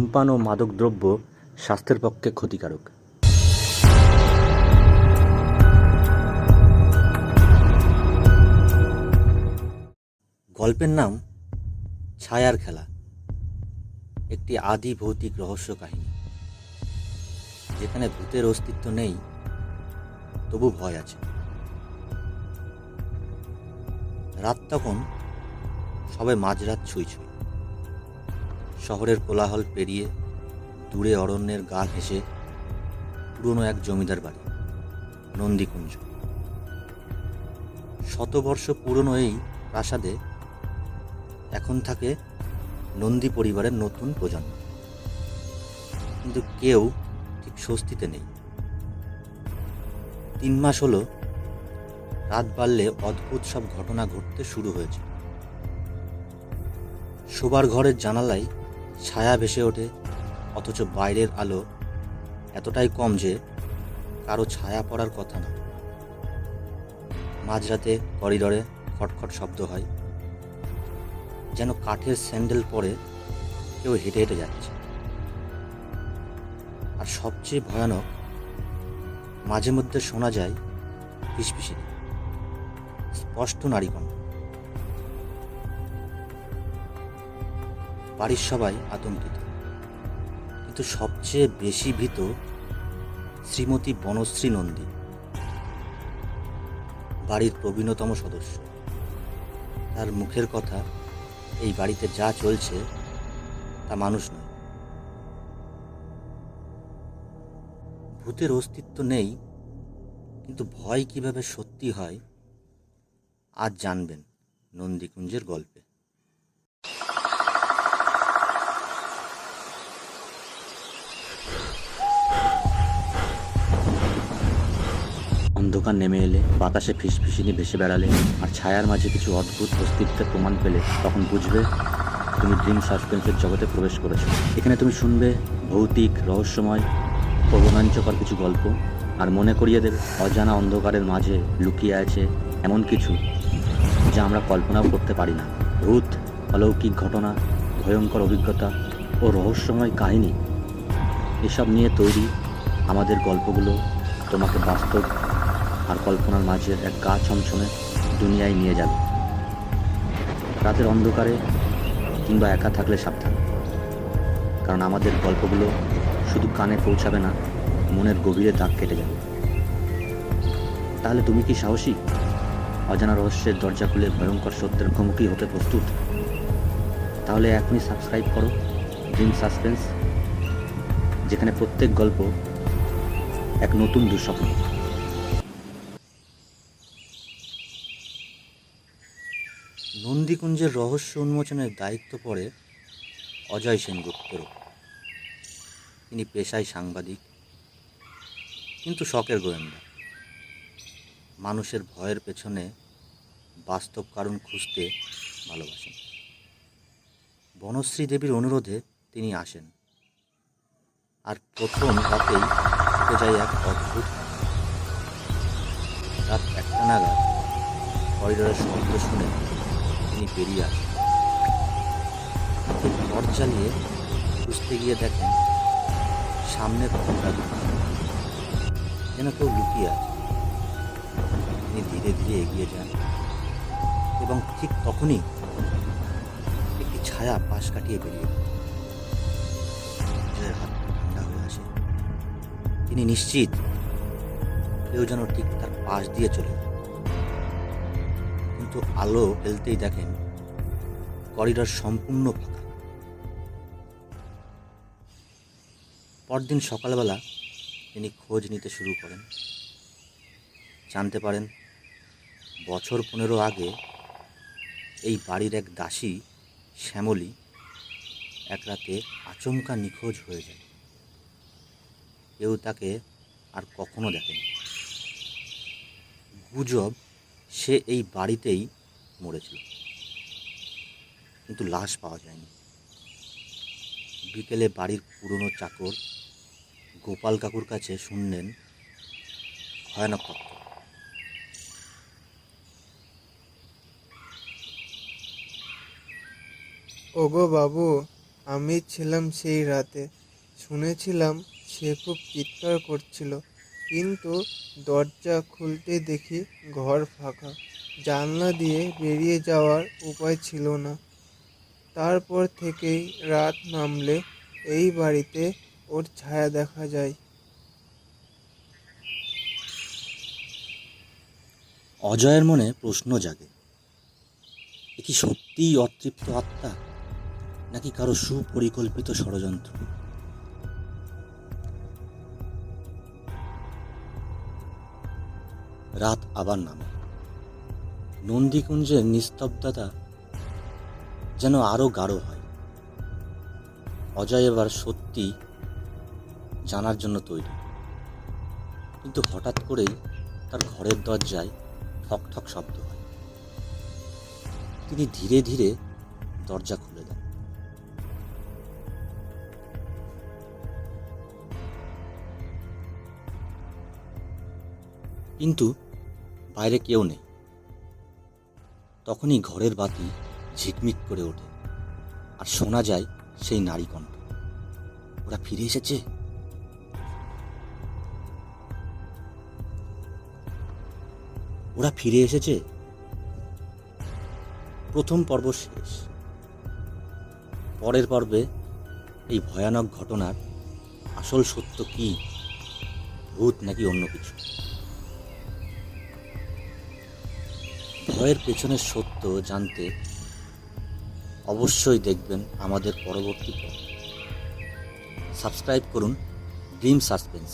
ধূমপান ও মাদকদ্রব্য স্বাস্থ্যের পক্ষে ক্ষতিকারক। গল্পের নাম ছায়ার খেলা, একটি আদি ভৌতিক রহস্য কাহিনী, যেখানে ভূতের অস্তিত্ব নেই, তবু ভয় আছে। রাত তখন সবে মাঝরাত ছুঁই ছুঁই। শহরের কোলাহল পেরিয়ে দূরে অরণ্যের গা ঘেঁষে পুরনো এক জমিদার বাড়ি, নন্দীকুঞ্জ। শতবর্ষ পুরনো এই প্রাসাদে এখন থাকে নন্দী পরিবারের নতুন প্রজন্ম, কিন্তু কেউ ঠিক স্বস্তিতে নেই। 3 মাস হলো রাত বাড়লে অদ্ভুত সব ঘটনা ঘটতে শুরু হয়েছে। শোবার ঘরের জানালায় ছায়া ভেসে ওঠে, অথচ বাইরের আলো এতটাই কম যে কারো ছায়া পড়ার কথা না। মাঝরাতে করিডরে খটখট শব্দ হয়, যেন কাঠের স্যান্ডেল পরে কেউ হেঁটে হেঁটে যাচ্ছে। আর সবচেয়ে ভয়ানক, মাঝে মধ্যে শোনা যায় ফিসফিসি স্পষ্ট নারী কণ্ঠ। বাড়ির সবাই আতঙ্কিত, কিন্তু সবচেয়ে বেশি ভীত শ্রীমতী বনশ্রী নন্দী, বাড়ির প্রবীণতম সদস্য। তার মুখের কথা এই বাড়িতে যা চলছে তা মানুষ নয়। ভূতের অস্তিত্ব নেই, কিন্তু ভয় কিভাবে সত্যি হয় আজ জানবেন নন্দীকুঞ্জের গল্পে। অন্ধকার নেমে এলে, বাতাসে ফিসফিসিনি ভেসে বেড়ালে, আর ছায়ার মাঝে কিছু অদ্ভুত অস্তিত্বের প্রমাণ পেলে, তখন বুঝবে তুমি ড্রিম সাসপেন্সের জগতে প্রবেশ করেছো। এখানে তুমি শুনবে ভৌতিক, রহস্যময় ও রোমাঞ্চকর কিছু গল্প, আর মনে করিয়ে দেবে অজানা অন্ধকারের মাঝে লুকিয়ে আছে এমন কিছু যা আমরা কল্পনাও করতে পারি না। ভূত, অলৌকিক ঘটনা, ভয়ঙ্কর অভিজ্ঞতা ও রহস্যময় কাহিনী, এসব নিয়ে তৈরি আমাদের গল্পগুলো তোমাকে বাস্তব আর কল্পনার মাঝে এক গা ছমছমে দুনিয়ায় নিয়ে যাবে। রাতের অন্ধকারে কিংবা একা থাকলে সাবধান, কারণ আমাদের গল্পগুলো শুধু কানে পৌঁছাবে না, মনের গভীরে দাগ কেটে যাবে। তাহলে তুমি কি সাহসী? অজানা রহস্যের দরজা খুলে ভয়ঙ্কর সত্যের মুখোমুখি হতে প্রস্তুত? তাহলে এখনই সাবস্ক্রাইব করো ড্রিম সাসপেন্স, যেখানে প্রত্যেক গল্প এক নতুন দুঃস্বপ্ন। নন্দীকুঞ্জের রহস্য উন্মোচনের দায়িত্ব পড়ে অজয় সেনগুপ্তের ওপর। তিনি পেশায় সাংবাদিক, কিন্তু শখের গোয়েন্দা। মানুষের ভয়ের পেছনে বাস্তব কারণ খুঁজতে ভালোবাসেন। বনশ্রী দেবীর অনুরোধে তিনি আসেন, আর প্রথম রাতেই ঘটে যায় এক অদ্ভুত ঘটনা। রাত 1টা নাগাদ করিডোরের শব্দ শুনে তিনি বেরিয়ে আসেন। টর্চ জ্বালিয়ে খুঁজতে গিয়ে দেখেন সামনের ঘরটা যেন কেউ লুকিয়ে আছে। তিনি ধীরে ধীরে এগিয়ে যান, এবং ঠিক তখনই একটি ছায়া পাশ কাটিয়ে বেরিয়ে পড়ে। হাত ঠান্ডা হয়ে আসে। তিনি নিশ্চিত কেউ যেন ঠিক তার পাশ দিয়ে চলে যায়। কিন্তু আলো ফেলতেই দেখেন করিডোর সম্পূর্ণ ফাঁকা। পরদিন সকালবেলা তিনি খোঁজ নিতে শুরু করেন। জানতে পারেন বছর 15 আগে এই বাড়ির এক দাসী শ্যামলী এক রাতে আচমকা নিখোঁজ হয়ে যায়। কেউ তাকে আর কখনো দেখেনি। গুজব সে এই বাড়িতেই মরেছিল, কিন্তু লাশ পাওয়া যায়নি। বিকেলে বাড়ির পুরনো চাকর গোপাল কাকুর কাছে শুনলেন ভয়ানক তথ্য। ওগো বাবু, আমি ছিলাম সেই রাতে। শুনেছিলাম সে খুব চিৎকার করছিল, কিন্তু দরজা খুলতে দেখি ঘর ফাঁকা। জানলা দিয়ে বেরিয়ে যাওয়ার উপায় ছিল না। তারপর থেকেই রাত নামলে এই বাড়িতে ওর ছায়া দেখা যায়। অজয়ের মনে প্রশ্ন জাগে, এ কি সত্যিই অতৃপ্ত আত্মা, নাকি কারো সুপরিকল্পিত ষড়যন্ত্র? রাত আবার নামে। নন্দীকুঞ্জের নিস্তব্ধতা যেন আরো গাঢ় হয়। অজয় এবার সত্যি জানার জন্য তৈরি, কিন্তু হঠাৎ করেই তার ঘরের দরজায় ঠক ঠক শব্দ হয়। তিনি ধীরে ধীরে দরজা খুলে দেন। কিন্তু বাইরে কেউ নেই। তখনই ঘরের বাতি ঝিকমিক করে ওঠে, আর শোনা যায় সেই নারী কণ্ঠ। ওরা ফিরে এসেছে। ওরা ফিরে এসেছে। প্রথম পর্ব শেষ। পরের পর্বে এই ভয়ানক ঘটনার আসল সত্য কি, ভূত নাকি অন্য কিছু? ভয়ের পেছনের সত্য জানতে অবশ্যই দেখবেন আমাদের পরবর্তী পর্ব। সাবস্ক্রাইব করুন ড্রিম সাসপেন্স।